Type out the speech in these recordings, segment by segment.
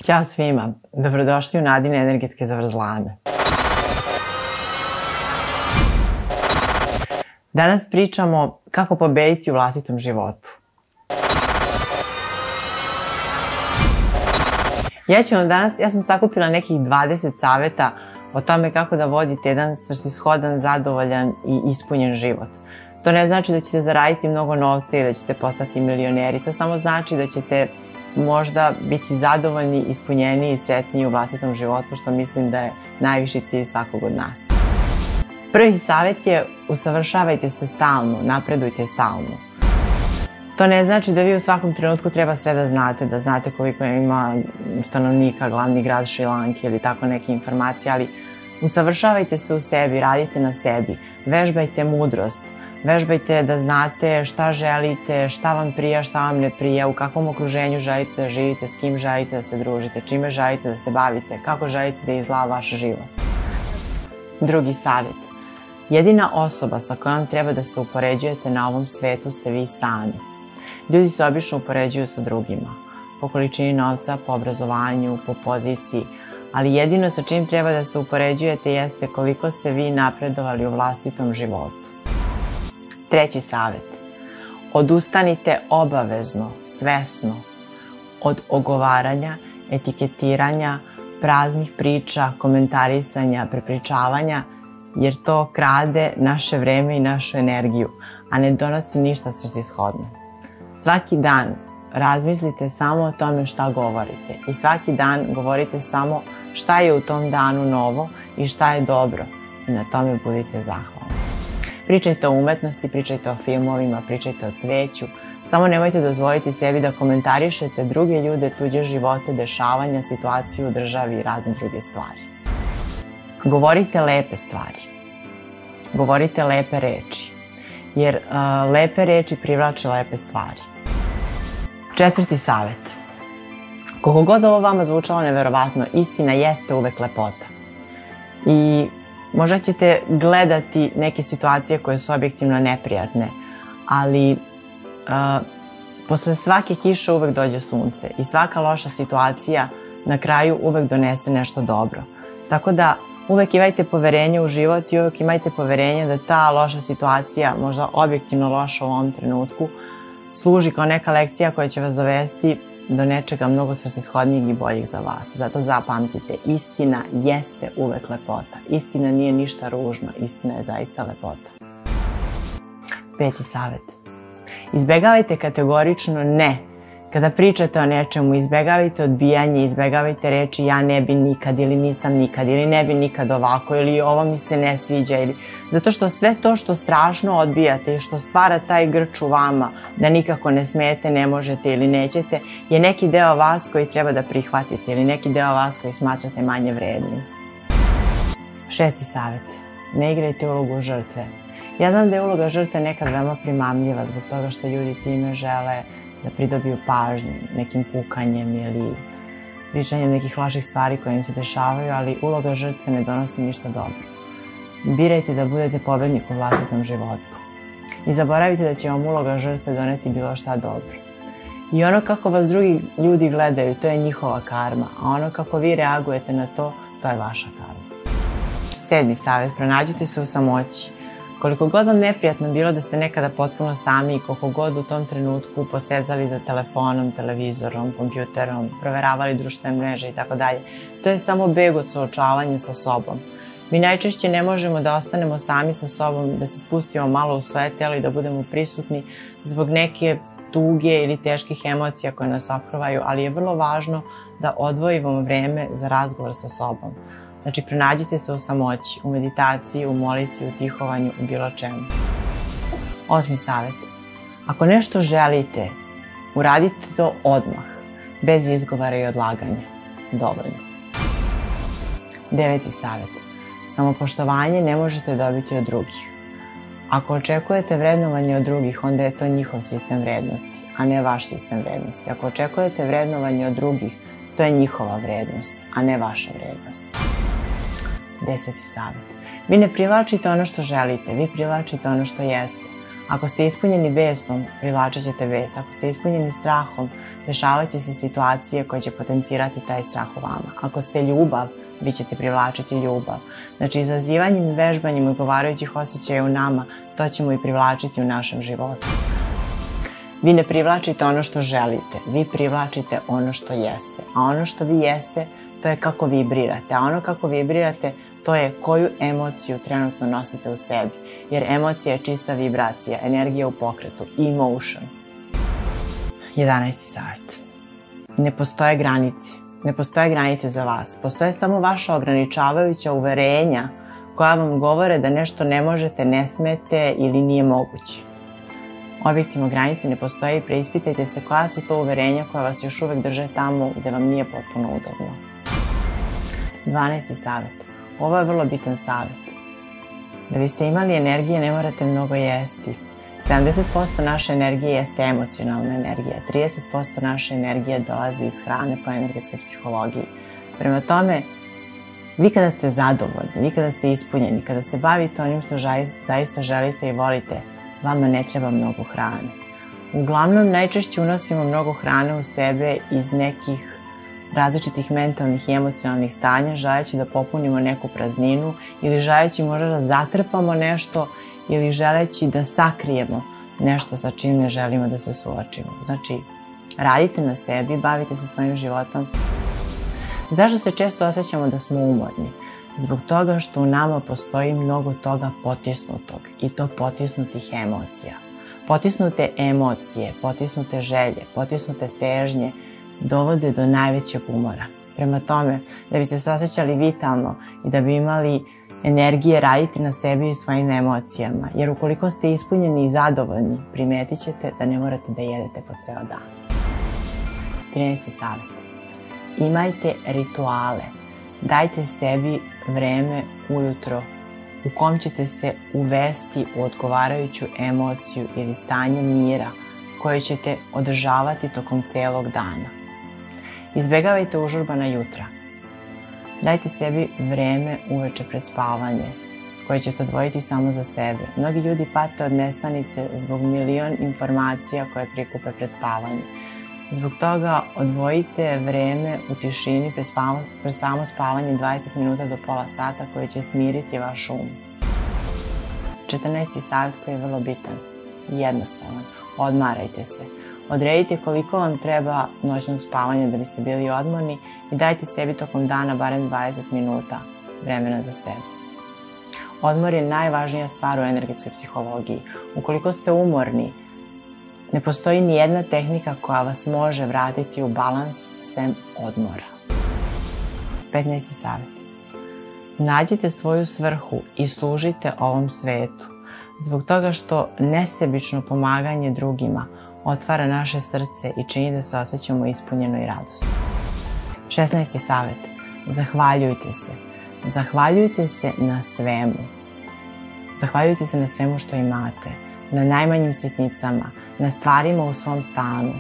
Ćao svima, dobrodošli u Nadine energetske zavrzlame. Danas pričamo kako pobediti u vlastitom životu. Ja sam sakupila nekih 20 saveta o tome kako da vodite jedan svrsishodan, zadovoljan i ispunjen život. To ne znači da ćete zaraditi mnogo novca i da ćete postati milioneri, to samo znači da ćete možda biti zadovoljni, ispunjeniji i sretniji u vlastitom životu, što mislim da je najviši cilj svakog od nas. Prvi savjet je usavršavajte se stalno, napredujte stalno. To ne znači da vi u svakom trenutku treba sve da znate koliko ima stanovnika, glavni grad Šrilanke ili tako neke informacije, ali usavršavajte se u sebi, radite na sebi, vežbajte mudrost, vežbajte da znate šta želite, šta vam prija, šta vam ne prija, u kakvom okruženju želite da živite, s kim želite da se družite, čime želite da se bavite, kako želite da izgleda vaš život. Drugi savjet. Jedina osoba sa kojom treba da se upoređujete na ovom svetu ste vi sami. Ljudi se obično upoređuju sa drugima, po količini novca, po obrazovanju, po poziciji, ali jedino sa čim treba da se upoređujete jeste koliko ste vi napredovali u vlastitom životu. Treći savjet. Odustanite obavezno, svesno od ogovaranja, etiketiranja, praznih priča, komentarisanja, prepričavanja, jer to krade naše vreme i našu energiju, a ne donosi ništa svrsishodno. Svaki dan razmislite samo o tome šta govorite i svaki dan govorite samo šta je u tom danu novo i šta je dobro i na tome budite zahvalni. Pričajte o umetnosti, pričajte o filmovima, pričajte o cveću, samo nemojte dozvoliti sebi da komentarišete druge ljude, tuđe živote, dešavanja, situaciju u državi i razne druge stvari. Govorite lepe stvari, govorite lepe reči, jer lepe reči privlače lepe stvari. Četvrti savjet. Koliko god ovo vama zvučalo neverovatno, istina jeste uvek lepota. I možda ćete gledati neke situacije koje su objektivno neprijatne, ali posle svake kiše uvek dođe sunce i svaka loša situacija na kraju uvek donese nešto dobro. Tako da uvek imajte poverenje u život i uvek imajte poverenje da ta loša situacija, možda objektivno loša u ovom trenutku, služi kao neka lekcija koja će vas dovesti do nečega mnogo svrsishodnijeg i boljeg za vas. Zato zapamtite, istina jeste uvek lepota. Istina nije ništa ružno, istina je zaista lepota. Peti savjet. Izbegavajte kategorično ne. Kada pričate o nečemu, izbegavajte odbijanje, izbegavajte reči ja ne bi nikad ili nisam nikad ili ne bi nikad ovako ili ovo mi se ne sviđa. Zato što sve to što strašno odbijate i što stvara taj grč u vama da nikako ne smete, ne možete ili nećete je neki deo vas koji treba da prihvatite ili neki deo vas koji smatrate manje vrednim. Šesti savjet. Ne igrajte ulogu žrtve. Ja znam da je uloga žrtve nekad veoma primamljiva zbog toga što ljudi time žele da pridobiju pažnju nekim pukanjem ili pričanjem nekih loših stvari koje im se dešavaju, ali uloga žrtve ne donosi ništa dobro. Birajte da budete pobednik u vlastitom životu. I zaboravite da će vam uloga žrtve doneti bilo šta dobro. I ono kako vas drugi ljudi gledaju, to je njihova karma, a ono kako vi reagujete na to, to je vaša karma. Sedmi savjet, pronađite se u samoći. Koliko god vam neprijatno bilo da ste nekada potpuno sami i koliko god u tom trenutku posezali za telefonom, televizorom, kompjuterom, proveravali društvene mreže itd., to je samo beg od suočavanja sa sobom. Mi najčešće ne možemo da ostanemo sami sa sobom, da se spustimo malo u svoje telo i da budemo prisutni zbog neke tuge ili teških emocija koje nas ophrvaju, ali je vrlo važno da odvojimo vreme za razgovor sa sobom. Znači, pronađite se u samoći, u meditaciji, u molitvi, u tihovanju, u bilo čemu. Osmi savjet. Ako nešto želite, uradite to odmah, bez izgovora i odlaganja. Dovoljno. Deveti savjet. Samopoštovanje ne možete dobiti od drugih. Ako očekujete vrednovanje od drugih, onda je to njihov sistem vrednosti, a ne vaš sistem vrednosti. Ako očekujete vrednovanje od drugih, to je njihova vrednost, a ne vaša vrednost. Deseti savjet. Vi ne privlačite ono što želite, vi privlačite ono što jeste. Ako ste ispunjeni besom, privlačit ćete bes. Ako ste ispunjeni strahom, dešavat će se situacije koje će potencirati taj strah u vama. Ako ste ljubav, vi ćete privlačiti ljubav. Znači, izazivanjem i vežbanjem odgovarajućih osjećaja u nama, to ćemo i privlačiti u našem životu. Vi ne privlačite ono što želite, vi privlačite ono što jeste. A ono što vi jeste, to je kako vibrirate. A ono kako vibrirate, to je koju emociju trenutno nosite u sebi. Jer emocija je čista vibracija, energija u pokretu, emotion. 11. savjet. Ne postoje granice. Ne postoje granice za vas. Postoje samo vaša ograničavajuća uverenja koja vam govore da nešto ne možete, ne smete ili nije moguće. Objektivno granice ne postoje i preispitajte se koja su to uverenja koja vas još uvek drže tamo gde vam nije potpuno udobno. 12. savjet. Ovo je vrlo bitan savjet. Da biste imali energije ne morate mnogo jesti. 70% naše energije jeste emocionalna energija. 30% naše energije dolazi iz hrane po energetskoj psihologiji. Prema tome, vi kada ste zadovoljni, vi kada ste ispunjeni, kada se bavite onim što zaista želite i volite, vama ne treba mnogo hrane. Uglavnom, najčešće unosimo mnogo hrane u sebe iz nekih različitih mentalnih i emocionalnih stanja, želeći da popunimo neku prazninu ili želeći možda da zatrpamo nešto ili želeći da sakrijemo nešto sa čim ne želimo da se suočimo. Znači, radite na sebi, bavite se svojim životom. Zašto se često osjećamo da smo umorni? Zbog toga što u nama postoji mnogo toga potisnutog i to potisnutih emocija. Potisnute emocije, potisnute želje, potisnute težnje dovode do najvećeg umora. Prema tome, da biste se osjećali vitalno i da bi imali energije, raditi na sebi i svojim emocijama. Jer ukoliko ste ispunjeni i zadovoljni, primetit ćete da ne morate da jedete po ceo dan. 13. savjet. Imajte rituale. Dajte sebi vreme ujutro u kom ćete se uvesti u odgovarajuću emociju ili stanje mira koje ćete održavati tokom celog dana. Izbegavajte užurbana jutra. Dajte sebi vreme uveče pred spavanje koje ćete odvojiti samo za sebe. Mnogi ljudi pate od nesanice zbog milion informacija koje prikupe pred spavanje. Zbog toga odvojite vreme u tišini pred samo spavanje 20 minuta do pola sata koje će smiriti vaš um. 14. savjet koji je vrlo bitan i jednostavan. Odmarajte se. Odredite koliko vam treba noćnog spavanja da biste bili odmorni i dajte sebi tokom dana barem 20 minuta vremena za sebe. Odmor je najvažnija stvar u energetskoj psihologiji. Ukoliko ste umorni, ne postoji ni jedna tehnika koja vas može vratiti u balans sem odmora. 15. savjet. Nađite svoju svrhu i služite ovom svetu. Zbog toga što nesebično pomaganje drugima otvara naše srce i čini da se osjećamo ispunjeno i radosno. 16. savjet. Zahvaljujte se. Zahvaljujte se na svemu. Zahvaljujte se na svemu što imate, na najmanjim sitnicama, na stvarima u svom stanu.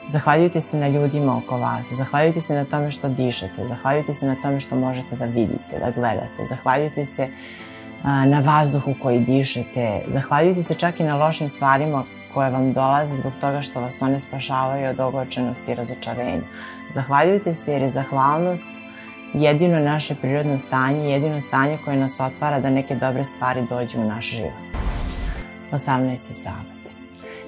Zahvaljujte se na ljudima oko vas, zahvaljujte se na tome što dišete, zahvaljujte se na tome što možete da vidite, da gledate, zahvaljujte se na vazduhu koji dišete, zahvaljujte se čak i na lošim stvarima koje vam dolaze zbog toga što vas one spašavaju od ogorčenosti i razočarenja. Zahvaljujte se jer je zahvalnost jedino naše prirodno stanje, jedino stanje koje nas otvara da neke dobre stvari dođu u naš život. 18. savjet.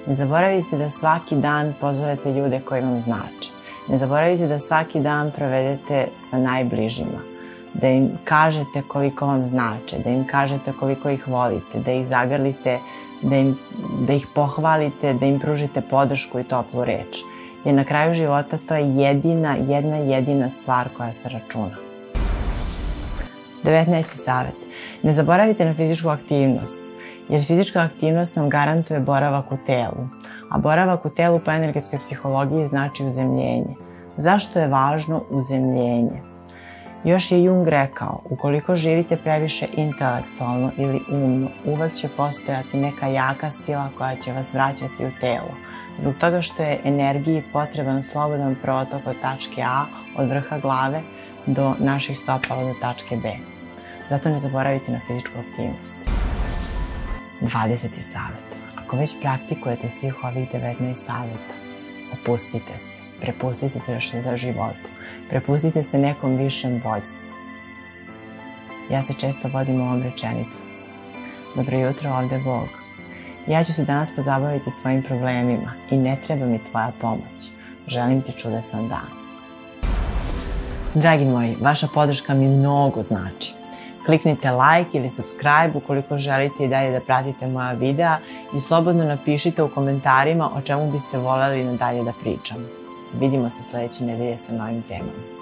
Ne zaboravite da svaki dan pozovete ljude koji vam znače. Ne zaboravite da svaki dan provedete sa najbližima. Da im kažete koliko vam znače, da im kažete koliko ih volite, da ih zagrlite, da ih pohvalite, da im pružite podršku i toplu reč. Jer na kraju života to je jedna jedina stvar koja se računa. 19. savjet. Ne zaboravite na fizičku aktivnost, jer fizička aktivnost nam garantuje boravak u telu, a boravak u telu po energetskoj psihologiji znači uzemljenje. Zašto je važno uzemljenje? Još je Jung rekao, ukoliko živite previše intelektualno ili umno, uvek će postojati neka jaka sila koja će vas vraćati u telo, zbog toga što je energiji potreban slobodan protok od tačke A, od vrha glave, do naših stopala do tačke B. Zato ne zaboravite na fizičku aktivnost. 20. savjet. Ako ako već praktikujete svih ovih 19 savjeta, opustite se, prepustite tršnju za životu, prepustite se nekom višem vođstvu. Ja se često vodim ovom rečenicom. Dobro jutro, ovde je Bog. Ja ću se danas pozabaviti tvojim problemima i ne treba mi tvoja pomoć. Želim ti čudesan dan. Dragi moji, vaša podrška mi mnogo znači. Kliknite like ili subscribe ukoliko želite i dalje da pratite moja videa i slobodno napišite u komentarima o čemu biste voljeli nadalje da pričam. Vidimo se sledeće nedelje sa novim temama.